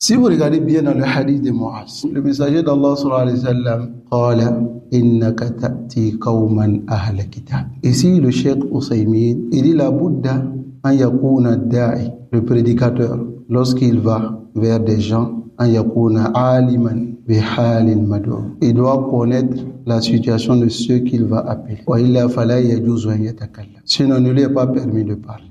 Si vous regardez bien dans le hadith de Muaz, le messager d'Allah sallallahu alayhi wa sallam qala innaka ta'ti qawman ahla kitab. Ici le cheikh Ousaymin, il dit la Bouddha an yakuna da'i, le prédicateur, lorsqu'il va vers des gens, an yakuna aliman bi halil madu. Il doit connaître la situation de ceux qu'il va appeler. Wa illa fala yajuzu an yatakallam. Sinon, ne lui est pas permis de parler.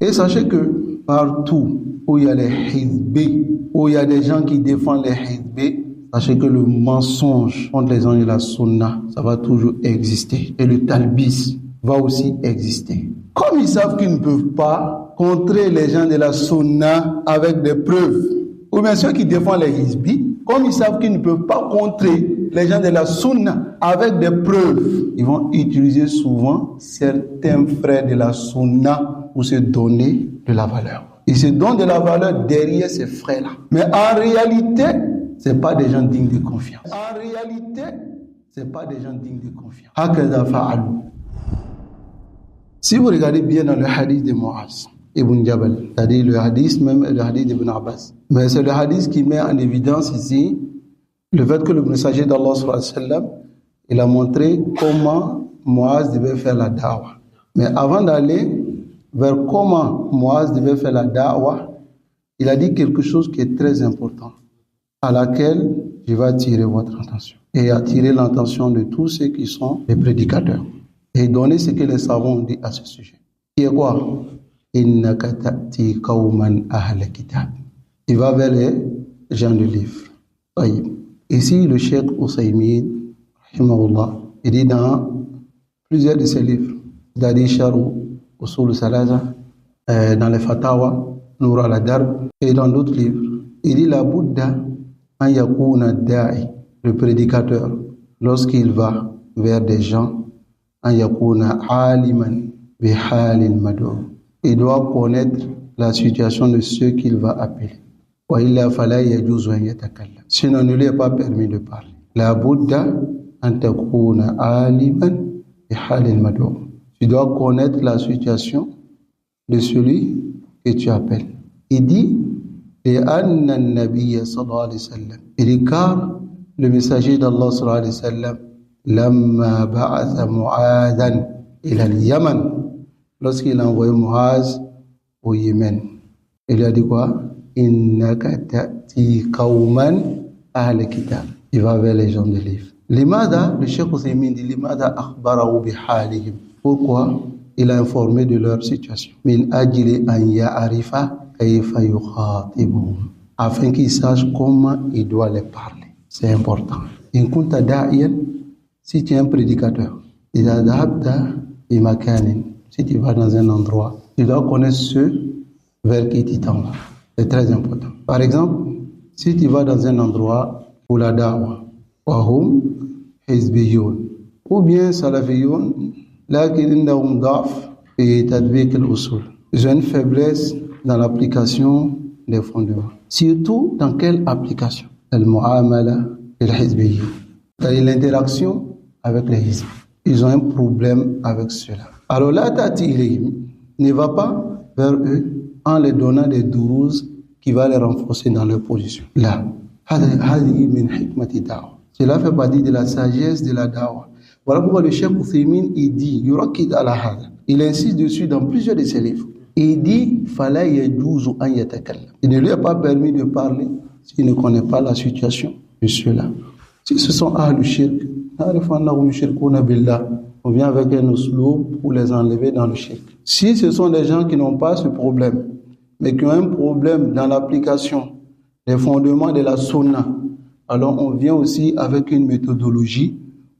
Et sachez que partout où il y a les hizbis, où il y a des gens qui défendent les hizbis, sachez que le mensonge contre les gens de la sunna, ça va toujours exister. Et le talbis va aussi exister. Comme ils savent qu'ils ne peuvent pas contrer les gens de la sunna avec des preuves, ou bien ceux qui défendent les hizbis, comme ils savent qu'ils ne peuvent pas contrer les gens de la sunna avec des preuves, ils vont utiliser souvent certains frères de la sunna pour se donner de la valeur. Ils se donnent de la valeur derrière ces frères-là. Mais en réalité, ce n'est pas des gens dignes de confiance. En réalité, ce n'est pas des gens dignes de confiance. Si vous regardez bien dans le hadith de Muaz ibn Jabal, c'est-à-dire le hadith même, le hadith d'Ibn Abbas, mais c'est le hadith qui met en évidence ici le fait que le messager d'Allah sallallahu alayhi wa sallam, il a montré comment Muaz devait faire la da'wah. Mais avant d'aller vers comment Muaz devait faire la da'wah, il a dit quelque chose qui est très important, à laquelle je vais attirer votre attention et attirer l'attention de tous ceux qui sont les prédicateurs et donner ce que les savants ont dit à ce sujet. Qui est quoi? Innaka ta'ti qawman ahla kitab. Il va vers les gens du livre. Ici, le cheikh Ousaymin, rahimahullah, il dit dans plusieurs de ses livres, Dadi Sharou, Usul Salasa, dans les Fatawa, Nour al-Darb, et dans d'autres livres, il dit la Bouddha an yakuna da'i, le prédicateur, lorsqu'il va vers des gens, an yakuna aliman bi halil madu. Il doit connaître la situation de ceux qu'il va appeler. Wa illa fala yajuzu an yatakallam. Sinon, ne lui est pas permis de parler. La Bouddha an takuna aliman bi halil madu. Tu dois connaître la situation de celui que tu appelles. Il dit لأن النبي صلى الله عليه وسلم. Il dit car le messager d'Allah صلى الله عليه وسلم لما بعث معاذا إلى اليمن, lorsqu'il a envoyé Muaz au Yémen, il a dit quoi? Innaka ta'ti qawman ahla kitab. Il va vers les gens de livre. Limada, le cheikh Ousaymin dit limada akhbarahu bihalihim. Pourquoi? Il a informé de leur situation. Min ajli an ya'rifa kayfa yukhatibuhum, afin qu'ils sachent comment il doit les parler. C'est important. In kunta da'iyan, si tu es un prédicateur, idha dhahabta bi makanin, si tu vas dans un endroit, tu dois connaître ceux vers qui tu t'en vas. C'est très important. Par exemple, si tu vas dans un endroit pour la da'wah, wahum hizbiyun, ou bien salafiyun, lakin indahum da'f fi tadbiq al-usul. Ils ont une faiblesse dans l'application des fondements. Surtout dans quelle application? Al-mu'amala al-hizbiyya. C'est-à-dire l'interaction avec les hizb. Ils ont un problème avec cela. Alors là, ne va pas vers eux en les donnant des dourouses qui va les renforcer dans leur position. Là, cela fait partie de la sagesse de la da'wah. Voilà pourquoi le cheikh Ousaymin, il dit, il insiste dessus dans plusieurs de ses livres. Il dit, il ne lui est pas permis de parler s'il ne connaît pas la situation de ceux-là. Si ce sont Ahlul Shirk, on vient avec un oslo pour les enlever dans le shirk. Si ce sont des gens qui n'ont pas ce problème, mais qui ont un problème dans l'application des fondements de la sunna, alors on vient aussi avec une méthodologie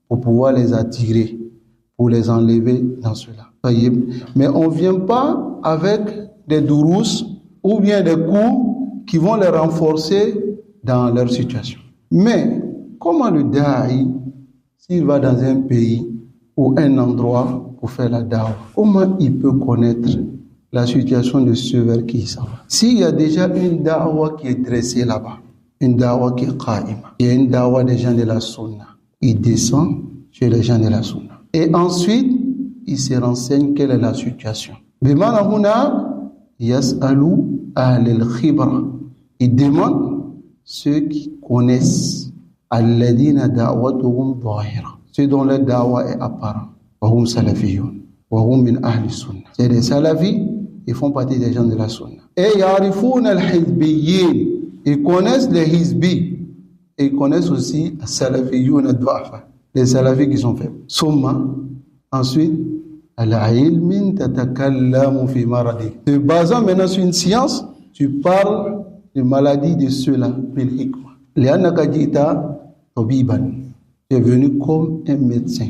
pour pouvoir les attirer, pour les enlever dans cela. Mais on ne vient pas avec des dourous ou bien des coups qui vont les renforcer dans leur situation. Mais comment le da'i, s'il va dans un pays ou un endroit pour faire la da'wah, comment il peut connaître la situation de ceux vers qui il s'en va? S'il y a déjà une da'wah qui est dressée là-bas, une da'wah qui est qa'ima, il y a une da'wah des gens de la sunna, il descend chez les gens de la sunna. Et ensuite, il se renseigne quelle est la situation. Bimana huna yas'alu ahl al-khibra Il demande ceux qui connaissent alladhina da'watuhum dhahira, ceux dont leur da'wa est apparent. Wa hum salafiyun wa hum min ahli sunnah. C'est des salafis, ils font partie des gens de la sunna. Et ya'rifuna al-hizbiyyin, ils connaissent les hizbis et ils connaissent aussi as-salafiyun ad-du'afa, les salafis qui sont faibles. Summa, ensuite, al-ilmin tatakallamu fi maradi. Te basant maintenant sur une science, tu parles de maladie de ceux-là, bil hikma. Li'annaka ji'ta tabiban. Tu es venu comme un médecin.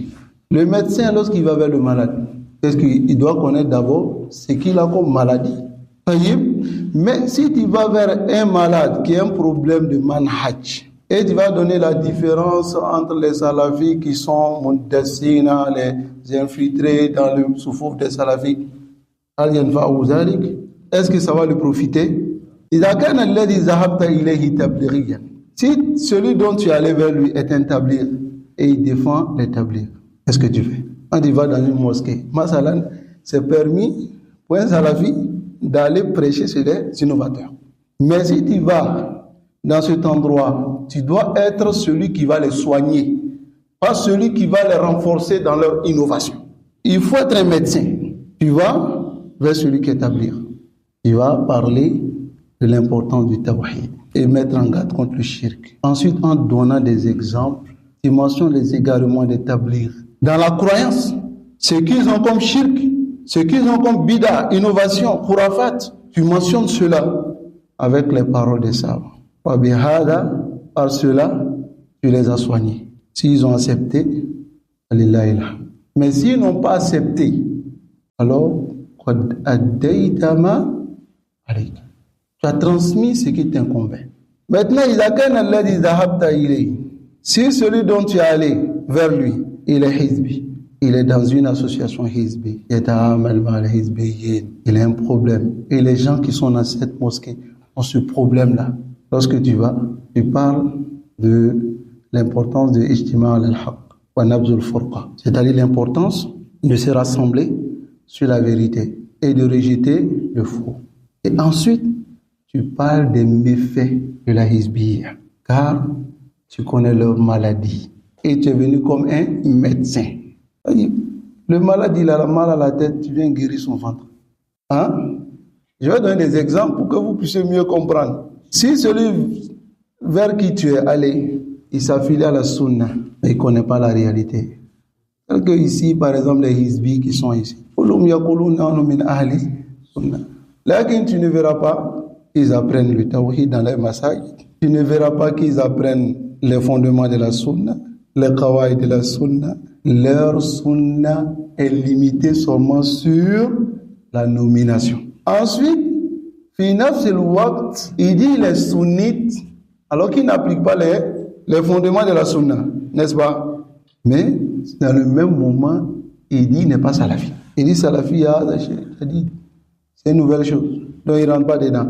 Le médecin, lorsqu'il va vers le malade, est-ce qu'il doit connaître d'abord ce qu'il a comme maladie? Mais si tu vas vers un malade qui a un problème de manhaj, et tu vas donner la différence entre les salafis qui sont muntassina, les infiltrés dans le soufouf des salafis, est-ce que ça va lui profiter? Si celui dont tu es allé vers lui est un tabligh et il défend les tablighs, qu'est-ce que tu fais? Quand tu vas dans une mosquée, masalan, c'est permis pour un salafi d'aller prêcher chez les innovateurs. Mais si tu vas dans cet endroit, tu dois être celui qui va les soigner, pas celui qui va les renforcer dans leur innovation. Il faut être un médecin. Tu vas vers celui qui est tabligh. Tu vas parler de l'importance du tawhid et mettre en garde contre le shirk. Ensuite, en donnant des exemples, tu mentionnes les égarements des tablighs. Dans la croyance, ce qu'ils ont comme shirk, ce qu'ils ont comme bida, innovation, khurafat, tu mentionnes cela avec les paroles des savants. Par cela, tu les as soignés. S'ils ont accepté, mais s'ils n'ont pas accepté, alors tu as transmis ce qui t'incombait. Maintenant, si celui dont tu es allé vers lui, il est hizbi, il est dans une association hizbi, il a un problème. Et les gens qui sont dans cette mosquée ont ce problème-là. Lorsque tu vas, tu parles de l'importance de ijtima' al-haq wa nabzul furqa, c'est-à-dire l'importance de se rassembler sur la vérité et de rejeter le faux. Et ensuite, tu parles des méfaits de la hizbiyya, car tu connais leur maladie et tu es venu comme un médecin. Le malade, il a mal à la tête, tu viens guérir son ventre. Je vais donner des exemples pour que vous puissiez mieux comprendre. Si celui vers qui tu es allé, il s'affilie à la sunna, mais il ne connaît pas la réalité. Tel que ici, par exemple, les hizbis qui sont ici. Là, tu ne verras pas qu'ils apprennent le tawhid dans les masajid. Tu ne verras pas qu'ils apprennent les fondements de la sunna, les qawaïd de la sunna. Leur sunna est limitée seulement sur la nomination. Ensuite, il dit les sunnites, alors qu'il n'applique pas les fondements de la sunna, n'est-ce pas? Mais dans le même moment, il dit il n'est pas salafi. Il dit salafi, c'est une nouvelle chose. Donc il ne rentre pas dedans.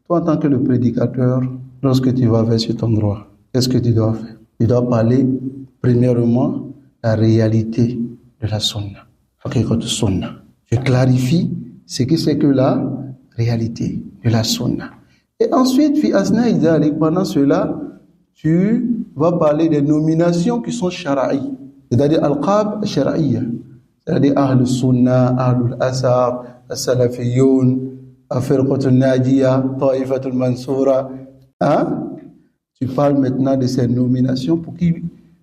Toi, en tant que le prédicateur, lorsque tu vas vers cet endroit, qu'est-ce que tu dois faire? Tu dois parler, premièrement, la réalité de la sunna. Tu clarifies ce que c'est que la réalité de la sunna. Et ensuite, pendant cela, tu vas parler des nominations qui sont shara'i, c'est-à-dire al-qab shara'iyya, c'est-à-dire ahl sunna, ahl al-asar, as-salafiyun, firqat al-najiyya, ta'ifat al-mansura. Tu parles maintenant de ces nominations pour que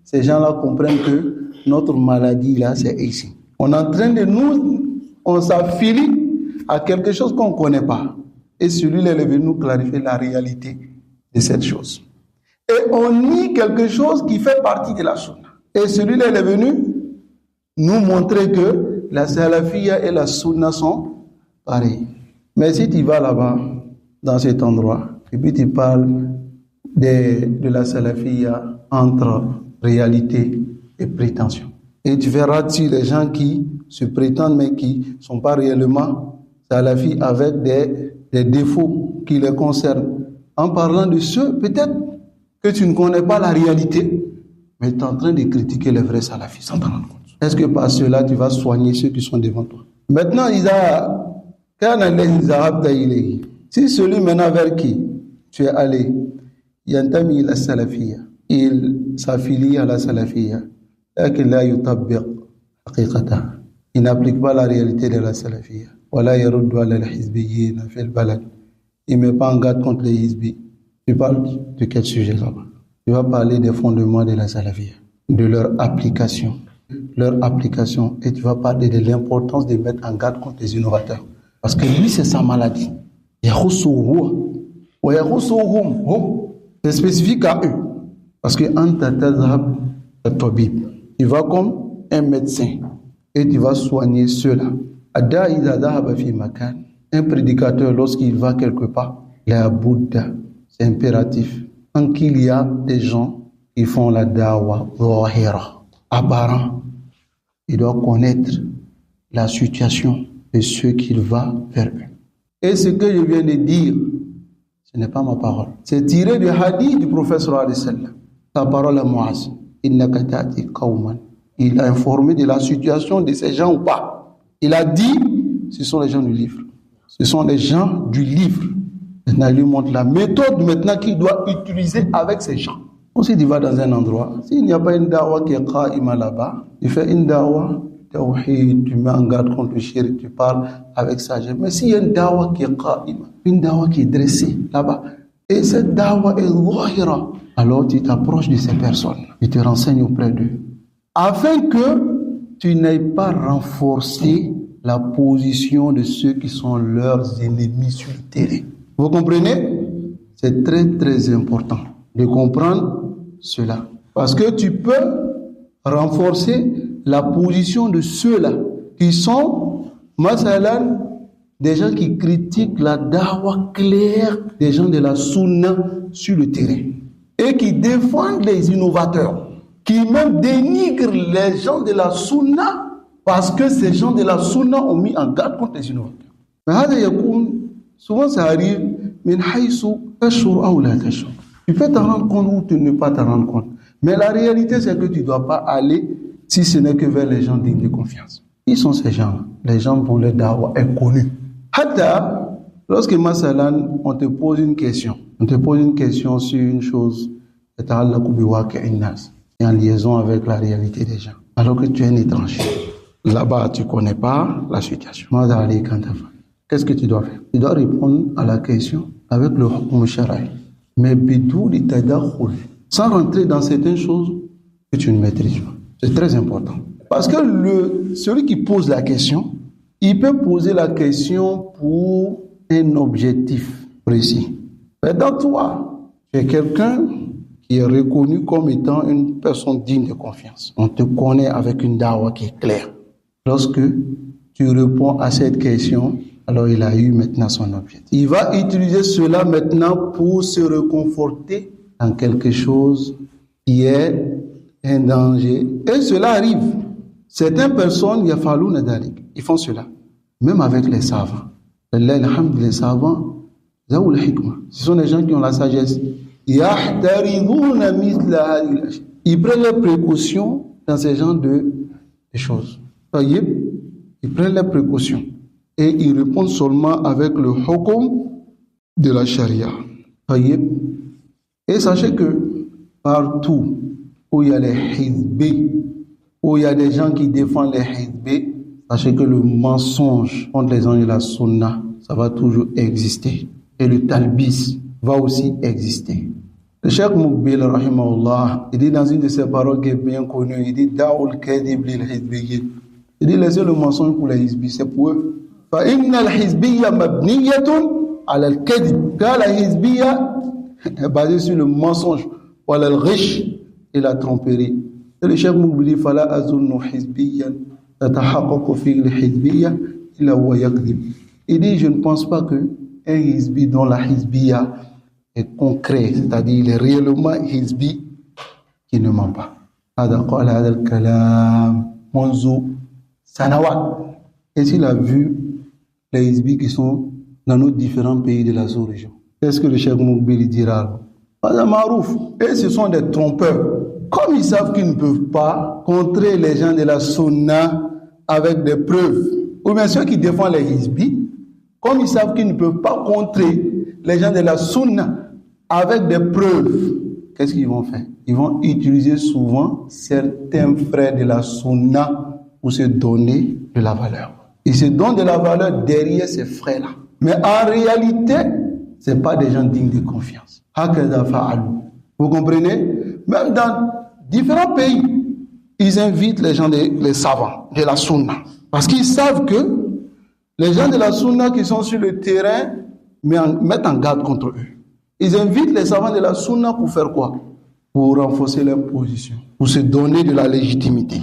ces gens-là comprennent que notre maladie là, c'est ici. On est en train de on s'affilie à quelque chose qu'on ne connaît pas. Et celui-là est venu nous clarifier la réalité de cette chose. Et on nie quelque chose qui fait partie de la sunna. Et celui-là est venu nous montrer que la salafiyya et la sunna sont pareilles. Mais si tu vas là-bas, dans cet endroit, et puis tu parles de la salafiyya entre réalité et prétention. Et tu verras les gens qui se prétendent mais qui ne sont pas réellement salafis avec des défauts qui les concernent. En parlant de ceux, peut-être que tu ne connais pas la réalité, mais tu es en train de critiquer les vrais salafis sans t'en rendre compte. Est-ce que par cela, tu vas soigner ceux qui sont devant toi? Maintenant, si celui maintenant vers qui tu es allé, ينتمي إلى السلفية, il s'affilie à la salafiyya, لكن لا يطبق حقيقتها, il n'applique pas la réalité de la salafiyya, ولا يرد على الحزبيين في البلد, il ne met pas en garde contre les hizbis. Tu parles de quel sujet là-bas? Tu vas parler des fondements de la salafiyya, de leur application, et tu vas parler de l'importance de mettre en garde contre les innovateurs. Parce que lui, c'est sa maladie. C'est spécifique à eux. Parce que tu vas comme un médecin et tu vas soigner ceux-là. Un prédicateur, lorsqu'il va quelque part, c'est impératif. Tant qu'il y a des gens qui font la dawa apparent, il doit connaître la situation de ceux qu'il va vers eux. Et ce que je viens de dire, ce n'est pas ma parole. C'est tiré du hadith du prophète sallallahu alayhi wa sallam. Sa parole à Muaz. Innaka ta'ti qawman. Il a informé de la situation de ces gens ou pas. Il a dit, ce sont les gens du livre. Ce sont les gens du livre. Maintenant, il lui montre la méthode maintenant qu'il doit utiliser avec ces gens. Si tu vas dans un endroit, s'il n'y a pas une dawa qui est qa'ima là-bas, tu fais une dawa, tawhid, tu mets en garde contre le shirk, tu parles avec sagesse. Mais s'il y a une dawa qui est qa'ima, une dawa qui est dressée là-bas, et cette dawa est zahira, alors tu t'approches de ces personnes, tu te renseignes auprès d'eux, afin que tu n'ailles pas renforcer la position de ceux qui sont leurs ennemis sur le terrain. Vous comprenez? C'est très très important de comprendre cela. Parce que tu peux renforcer la position de ceux-là qui sont, masalan, des gens qui critiquent la dawa claire des gens de la sunna sur le terrain et qui défendent les innovateurs, qui même dénigrent les gens de la sunna parce que ces gens de la sunna ont mis en garde contre les innovateurs. Mais souvent ça arrive, tu peux t'en rendre compte ou tu ne pas t'en rendre compte. Mais la réalité, c'est que tu ne dois pas aller si ce n'est que vers les gens dignes de confiance. Qui sont ces gens-là? Les gens dont le dawa est connu. Hatta, lorsque masalan, on te pose une question sur une chose, c'est en liaison avec la réalité des gens. Alors que tu es un étranger. Là-bas, tu ne connais pas la situation. Qu'est-ce que tu dois faire? Tu dois répondre à la question avec le hukm shara'i. Mais bidouni tadakhul, sans rentrer dans certaines choses que tu ne maîtrises pas. C'est très important. Parce que celui qui pose la question, il peut poser la question pour un objectif précis. Mais dans toi, tu es quelqu'un qui est reconnu comme étant une personne digne de confiance. On te connaît avec une dawa qui est claire. Lorsque tu réponds à cette question, alors il a eu maintenant son objectif. Il va utiliser cela maintenant pour se reconforter dans quelque chose qui est un danger. Et cela arrive. Certaines personnes, ils font cela. Même avec les savants. Les savants, ce sont des gens qui ont la sagesse. Ils prennent les précautions dans ces genres de choses. Ils prennent les précautions. Et ils répondent seulement avec le hukum de la charia. Et sachez que partout où il y a les hizbis, où il y a des gens qui défendent les hizbis, sachez que le mensonge contre les gens de la sunna, ça va toujours exister. Et le talbis va aussi exister. Le Cheikh Mukbil, rahimahullah, il dit dans une de ses paroles qui est bien connue, il dit « Da'ul kadhib lil hizbiyyin ». Il dit « Laissez le mensonge pour les hizbis, c'est pour eux. » فإن الحزبية مبنية على الكذب. Car la hizbiyya est basée sur le mensonge, وعلى الغش et la tromperie. Et le Cheikh Mukbil dit فلا أظن حزبيا تتحقق في الحزبية إلا هو يكذب. Il dit je ne pense pas que un hizbi dont la hizbiyya est concret, c'est-à-dire il est réellement hizbi qui ne ment pas. هذا قال هذا الكلام منذ سنوات. Et s'il a vu les hizbis qui sont dans nos différents pays de la sous-région, qu'est-ce que le Cheikh Mukbil dira? Et ce sont des trompeurs. Comme ils savent qu'ils ne peuvent pas contrer les gens de la sunna avec des preuves, ou bien ceux qui défendent les hizbis, comme ils savent qu'ils ne peuvent pas contrer les gens de la sunna avec des preuves, qu'est-ce qu'ils vont faire? Ils vont utiliser souvent certains frères de la sunna pour se donner de la valeur. Ils se donnent de la valeur derrière ces frères-là. Mais en réalité, ce n'est pas des gens dignes de confiance. Vous comprenez? Même dans différents pays, ils invitent les gens, les savants de la sunna. Parce qu'ils savent que les gens de la sunna qui sont sur le terrain mettent en garde contre eux. Ils invitent les savants de la sunna pour faire quoi? Pour renforcer leur position, pour se donner de la légitimité,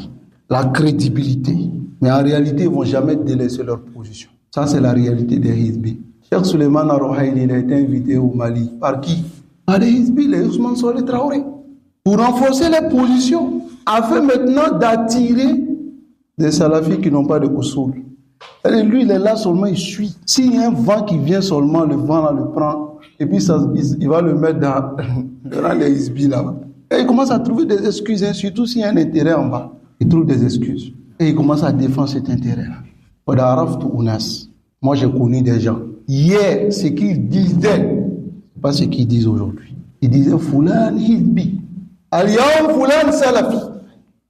la crédibilité. Mais en réalité, ils ne vont jamais délaisser leur position. Ça, c'est la réalité des Hizbi. Cheikh Suleiman Arouhaïli, il a été invité au Mali. Par qui? Par les Hizbi, les Ousmane Solé Traoré. Pour renforcer les positions, afin maintenant d'attirer des salafis qui n'ont pas de usul. Et lui, il est là seulement, il suit. S'il y a un vent qui vient seulement, le vent là le prend, et puis il va le mettre dans les Hizbi là. Et il commence à trouver des excuses, hein, surtout s'il y a un intérêt en bas. Il trouve des excuses. Et il commence à défendre cet intérêt-là. Moi, j'ai connu des gens. Hier, ce qu'ils disaient, c'est pas ce qu'ils disent aujourd'hui. Ils disaient Foulan Hizbi. Al-Yawm Foulan Salafi.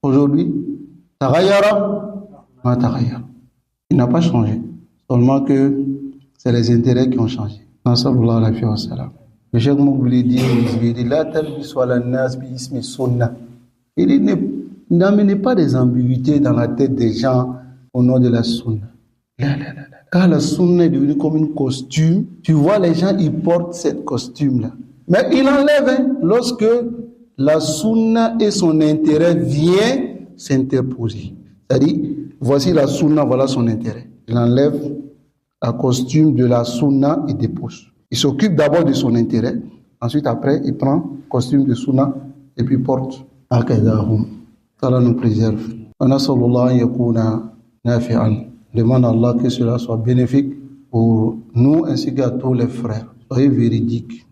Aujourd'hui, Taghayara, ma Taghayara. Il n'a pas changé. Seulement que c'est les intérêts qui ont changé. Sallallahu alayhi wa sallam. Le Cheikh Moukbili dit La talbisu ala nas bi ismi sunnah. Il dit n'amenez pas des ambiguïtés dans la tête des gens au nom de la sunna. Car la sunna est devenue comme un costume. Tu vois, les gens, ils portent cette costume-là. Mais il enlève lorsque la sunna et son intérêt viennent s'interposer. C'est-à-dire, voici la sunna, voilà son intérêt. Il enlève la costume de la sunna et dépose. Il s'occupe d'abord de son intérêt. Ensuite, après, il prend le costume de sunna et puis porte. Allah nous préserve. Demande à Allah que cela soit bénéfique pour nous ainsi qu'à tous les frères. Soyez véridiques.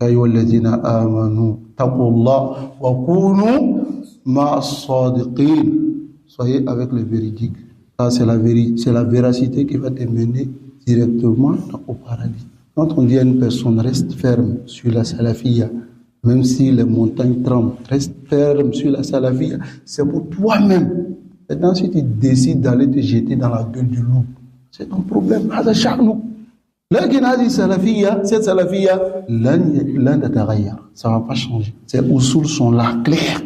Soyez avec les véridiques. Ça, c'est la véracité qui va te mener directement au paradis. Quand on dit à une personne reste ferme sur la salafiyya, même si les montagnes tremblent, reste ferme sur la salafiyya, c'est pour toi-même. Et ensuite, tu décides d'aller te jeter dans la gueule du loup. C'est ton problème. Cette salafiyya, ça ne va pas changer. Ces usul sont là, clairs.